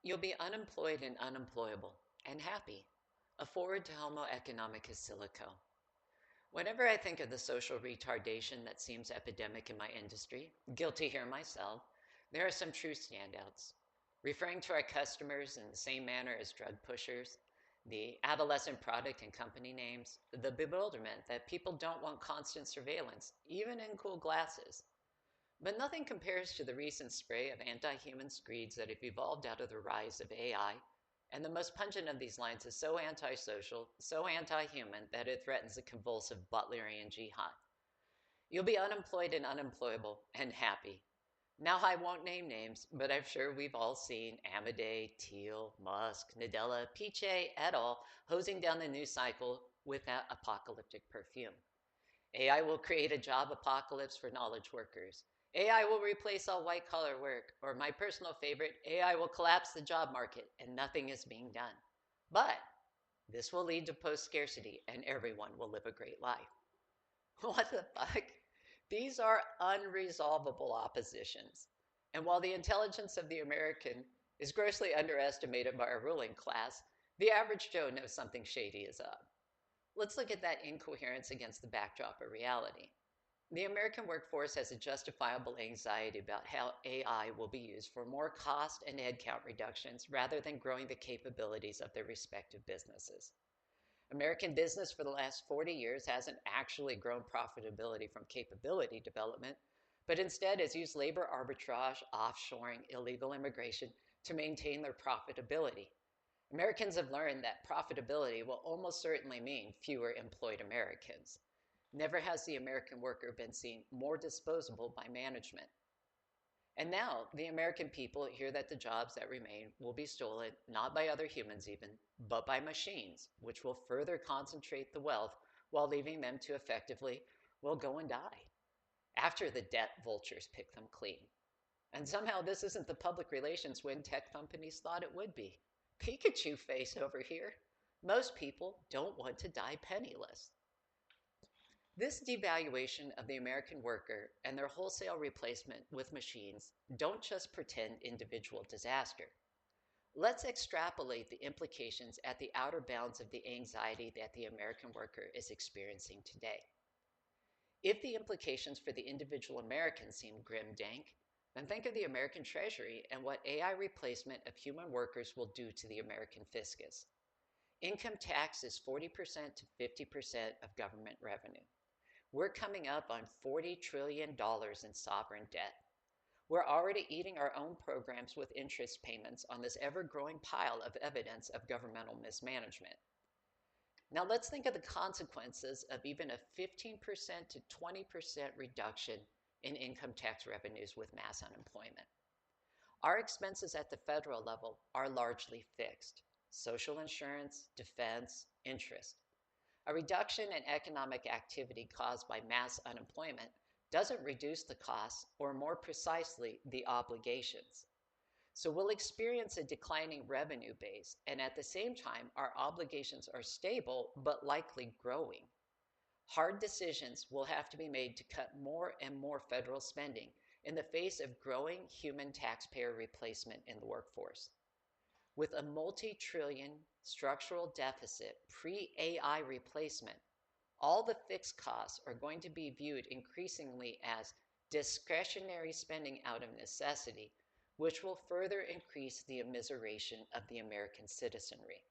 You'll be unemployed and unemployable and happy. A foreword to Homo Economicus Silico. Whenever I think of the social retardation that seems epidemic in my industry, guilty here myself, there are some true standouts. Referring to our customers in the same manner as drug pushers, the adolescent product and company names, the bewilderment that people don't want constant surveillance, even in cool glasses. But nothing compares to the recent spray of anti-human screeds that have evolved out of the rise of AI, and the most pungent of these lines is so antisocial, so anti-human, that it threatens a convulsive Butlerian jihad. You'll be unemployed and unemployable and happy. Now, I won't name names, but I'm sure we've all seen Amadei, Thiel, Musk, Nadella, Piche, et al. Hosing down the news cycle with that apocalyptic perfume. AI will create a job apocalypse for knowledge workers. AI will replace all white collar work, or my personal favorite, AI will collapse the job market and nothing is being done. But this will lead to post-scarcity and everyone will live a great life. What the fuck? These are unresolvable oppositions. And while the intelligence of the American is grossly underestimated by our ruling class, the average Joe knows something shady is up. Let's look at that incoherence against the backdrop of reality. The American workforce has a justifiable anxiety about how AI will be used for more cost and headcount reductions rather than growing the capabilities of their respective businesses. American business for the last 40 years hasn't actually grown profitability from capability development, but instead has used labor arbitrage, offshoring, illegal immigration to maintain their profitability. Americans have learned that profitability will almost certainly mean fewer employed Americans. Never has the American worker been seen more disposable by management. And now the American people hear that the jobs that remain will be stolen, not by other humans even, but by machines, which will further concentrate the wealth while leaving them to effectively, well, go and die after the debt vultures pick them clean. And somehow this isn't the public relations win tech companies thought it would be. Pikachu face over here. Most people don't want to die penniless. This devaluation of the American worker and their wholesale replacement with machines don't just pretend individual disaster. Let's extrapolate the implications at the outer bounds of the anxiety that the American worker is experiencing today. If the implications for the individual American seem grim dank, then think of the American Treasury and what AI replacement of human workers will do to the American fiscus. Income tax is 40% to 50% of government revenue. We're coming up on $40 trillion in sovereign debt. We're already eating our own programs with interest payments on this ever-growing pile of evidence of governmental mismanagement. Now let's think of the consequences of even a 15% to 20% reduction in income tax revenues with mass unemployment. Our expenses at the federal level are largely fixed: social insurance, defense, interest. A reduction in economic activity caused by mass unemployment doesn't reduce the costs, or more precisely, the obligations. So we'll experience a declining revenue base, and at the same time, our obligations are stable but likely growing. Hard decisions will have to be made to cut more and more federal spending in the face of growing human taxpayer replacement in the workforce. With a multi-trillion structural deficit pre-AI replacement, all the fixed costs are going to be viewed increasingly as discretionary spending out of necessity, which will further increase the immiseration of the American citizenry.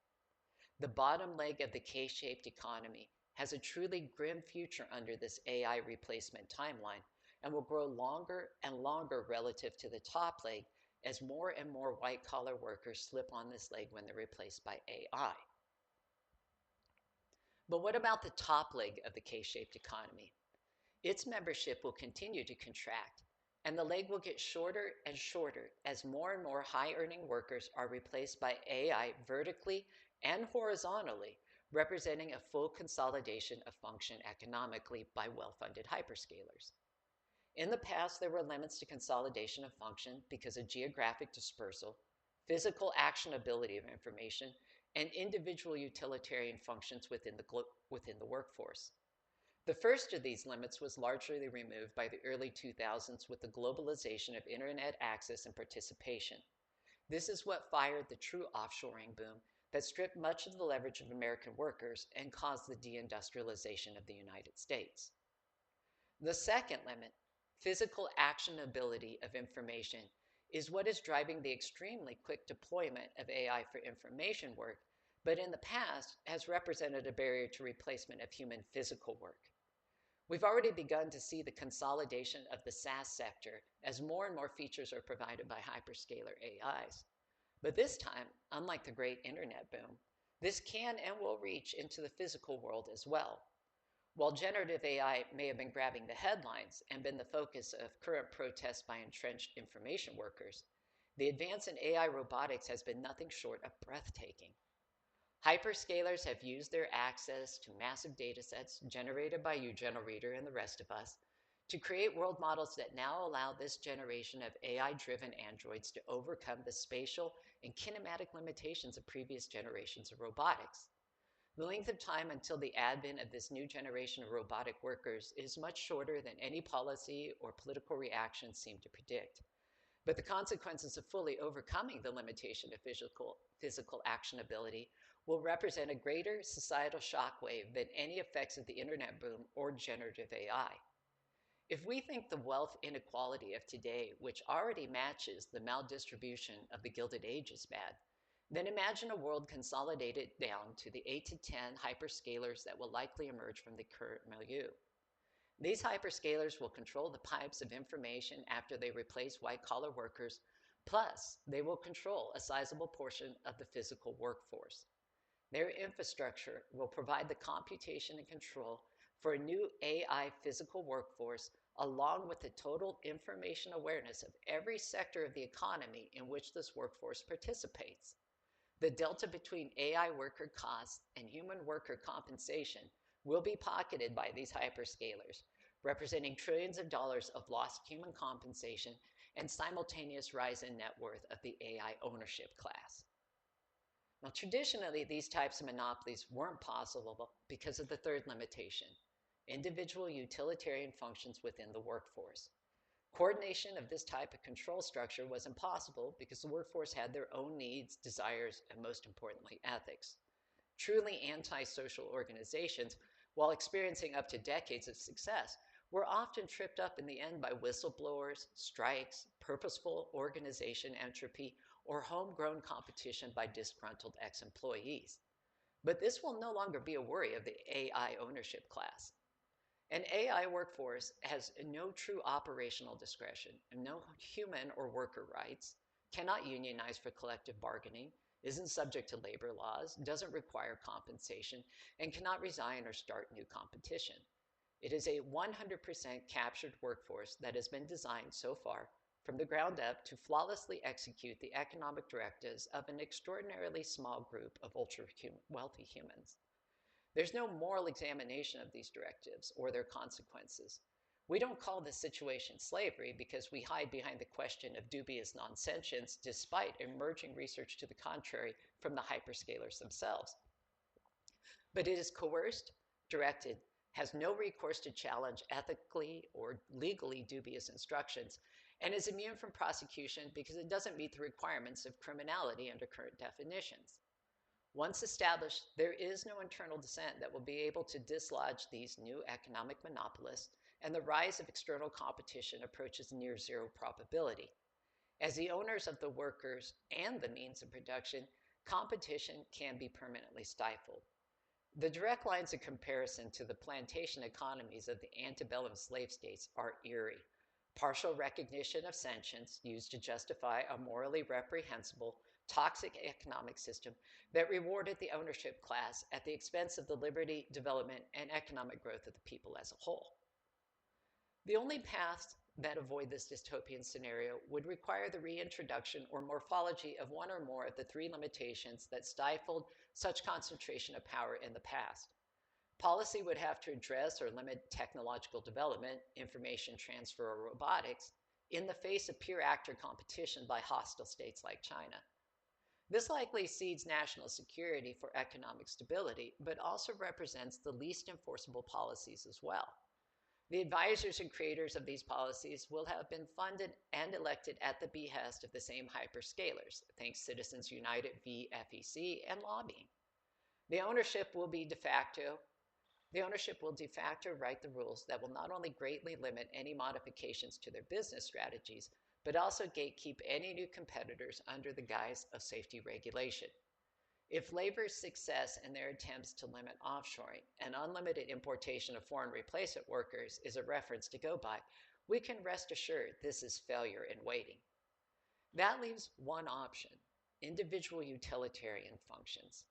The bottom leg of the K-shaped economy has a truly grim future under this AI replacement timeline and will grow longer and longer relative to the top leg as more and more white-collar workers slip on this leg when they're replaced by AI. But what about the top leg of the K-shaped economy? Its membership will continue to contract, and the leg will get shorter and shorter as more and more high-earning workers are replaced by AI vertically and horizontally, representing a full consolidation of function economically by well-funded hyperscalers. In the past, there were limits to consolidation of function because of geographic dispersal, physical actionability of information, and individual utilitarian functions within the workforce. The first of these limits was largely removed by the early 2000s with the globalization of internet access and participation. This is what fired the true offshoring boom that stripped much of the leverage of American workers and caused the deindustrialization of the United States. The second limit, physical actionability of information, is what is driving the extremely quick deployment of AI for information work, but in the past has represented a barrier to replacement of human physical work. We've already begun to see the consolidation of the SaaS sector as more and more features are provided by hyperscaler AIs. But this time, unlike the great internet boom, this can and will reach into the physical world as well. While generative AI may have been grabbing the headlines and been the focus of current protests by entrenched information workers, the advance in AI robotics has been nothing short of breathtaking. Hyperscalers have used their access to massive datasets generated by you, General Reader, and the rest of us, to create world models that now allow this generation of AI-driven androids to overcome the spatial and kinematic limitations of previous generations of robotics. The length of time until the advent of this new generation of robotic workers is much shorter than any policy or political reactions seem to predict. But the consequences of fully overcoming the limitation of physical actionability will represent a greater societal shockwave than any effects of the internet boom or generative AI. If we think the wealth inequality of today, which already matches the maldistribution of the Gilded Age, is bad, then imagine a world consolidated down to the 8 to 10 hyperscalers that will likely emerge from the current milieu. These hyperscalers will control the pipes of information after they replace white-collar workers, plus they will control a sizable portion of the physical workforce. Their infrastructure will provide the computation and control for a new AI physical workforce, along with the total information awareness of every sector of the economy in which this workforce participates. The delta between AI worker costs and human worker compensation will be pocketed by these hyperscalers, representing trillions of dollars of lost human compensation and simultaneous rise in net worth of the AI ownership class. Now, traditionally, these types of monopolies weren't possible because of the third limitation, individual utilitarian functions within the workforce. Coordination of this type of control structure was impossible because the workforce had their own needs, desires, and most importantly, ethics. Truly antisocial organizations, while experiencing up to decades of success, were often tripped up in the end by whistleblowers, strikes, purposeful organization entropy, or homegrown competition by disgruntled ex-employees. But this will no longer be a worry of the AI ownership class. An AI workforce has no true operational discretion, no human or worker rights, cannot unionize for collective bargaining, isn't subject to labor laws, doesn't require compensation, and cannot resign or start new competition. It is a 100% captured workforce that has been designed so far from the ground up to flawlessly execute the economic directives of an extraordinarily small group of ultra-wealthy humans. There's no moral examination of these directives or their consequences. We don't call this situation slavery because we hide behind the question of dubious nonsentience despite emerging research to the contrary from the hyperscalers themselves. But it is coerced, directed, has no recourse to challenge ethically or legally dubious instructions, and is immune from prosecution because it doesn't meet the requirements of criminality under current definitions. Once established, there is no internal dissent that will be able to dislodge these new economic monopolists, and the rise of external competition approaches near zero probability. As the owners of the workers and the means of production, competition can be permanently stifled. The direct lines of comparison to the plantation economies of the antebellum slave states are eerie. Partial recognition of sentience used to justify a morally reprehensible, toxic economic system that rewarded the ownership class at the expense of the liberty, development, and economic growth of the people as a whole. The only paths that avoid this dystopian scenario would require the reintroduction or morphology of one or more of the three limitations that stifled such concentration of power in the past. Policy would have to address or limit technological development, information transfer, or robotics in the face of peer actor competition by hostile states like China. This likely cedes national security for economic stability, but also represents the least enforceable policies as well. The advisors and creators of these policies will have been funded and elected at the behest of the same hyperscalers, think Citizens United v. FEC and lobbying. The ownership will de facto write the rules that will not only greatly limit any modifications to their business strategies, but also gatekeep any new competitors under the guise of safety regulation. If labor's success in their attempts to limit offshoring and unlimited importation of foreign replacement workers is a reference to go by, we can rest assured this is failure in waiting. That leaves one option: individual utilitarian functions.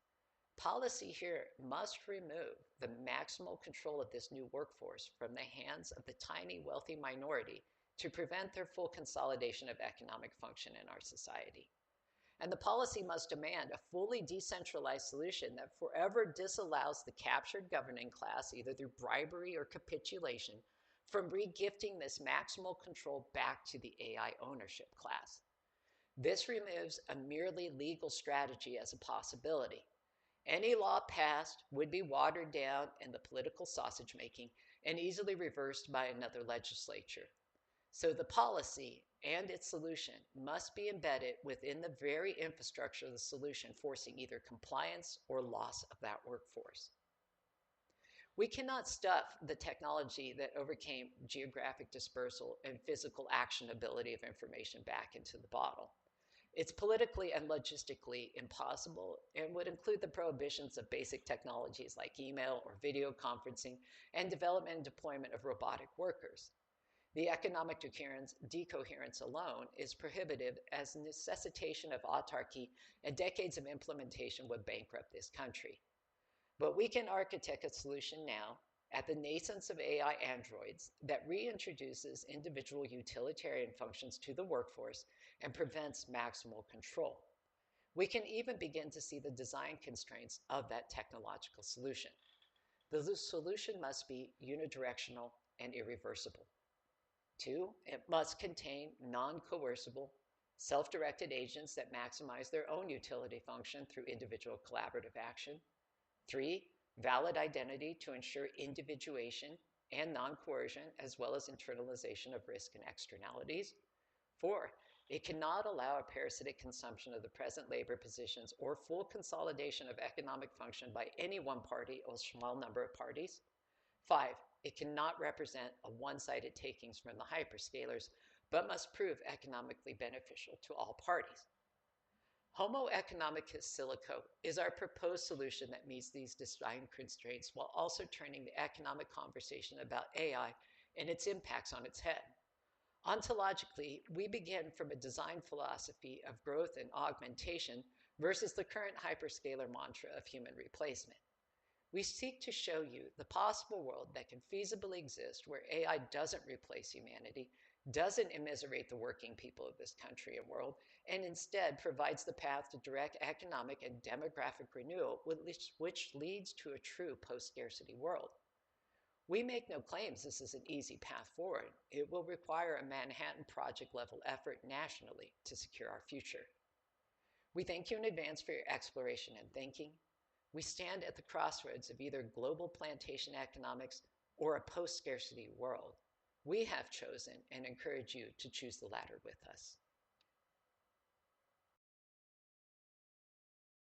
Policy here must remove the maximal control of this new workforce from the hands of the tiny wealthy minority to prevent their full consolidation of economic function in our society. And the policy must demand a fully decentralized solution that forever disallows the captured governing class, either through bribery or capitulation, from regifting this maximal control back to the AI ownership class. This removes a merely legal strategy as a possibility. Any law passed would be watered down in the political sausage making and easily reversed by another legislature. So the policy and its solution must be embedded within the very infrastructure of the solution, forcing either compliance or loss of that workforce. We cannot stuff the technology that overcame geographic dispersal and physical actionability of information back into the bottle. It's politically and logistically impossible and would include the prohibitions of basic technologies like email or video conferencing and development and deployment of robotic workers. The economic decoherence alone is prohibitive, as necessitation of autarky and decades of implementation would bankrupt this country. But we can architect a solution now at the nascence of AI androids that reintroduces individual utilitarian functions to the workforce and prevents maximal control. We can even begin to see the design constraints of that technological solution. The solution must be unidirectional and irreversible. 2, it must contain non-coercible, self-directed agents that maximize their own utility function through individual collaborative action. 3, valid identity to ensure individuation and non-coercion, as well as internalization of risk and externalities. 4, it cannot allow a parasitic consumption of the present labor positions or full consolidation of economic function by any one party or small number of parties. 5, it cannot represent a one-sided takings from the hyperscalers, but must prove economically beneficial to all parties. Homo Economicus Silico is our proposed solution that meets these design constraints while also turning the economic conversation about AI and its impacts on its head. Ontologically, we begin from a design philosophy of growth and augmentation versus the current hyperscaler mantra of human replacement. We seek to show you the possible world that can feasibly exist where AI doesn't replace humanity, doesn't immiserate the working people of this country and world, and instead provides the path to direct economic and demographic renewal, which leads to a true post-scarcity world. We make no claims this is an easy path forward. It will require a Manhattan Project-level effort nationally to secure our future. We thank you in advance for your exploration and thinking. We stand at the crossroads of either global plantation economics or a post-scarcity world. We have chosen and encourage you to choose the latter with us.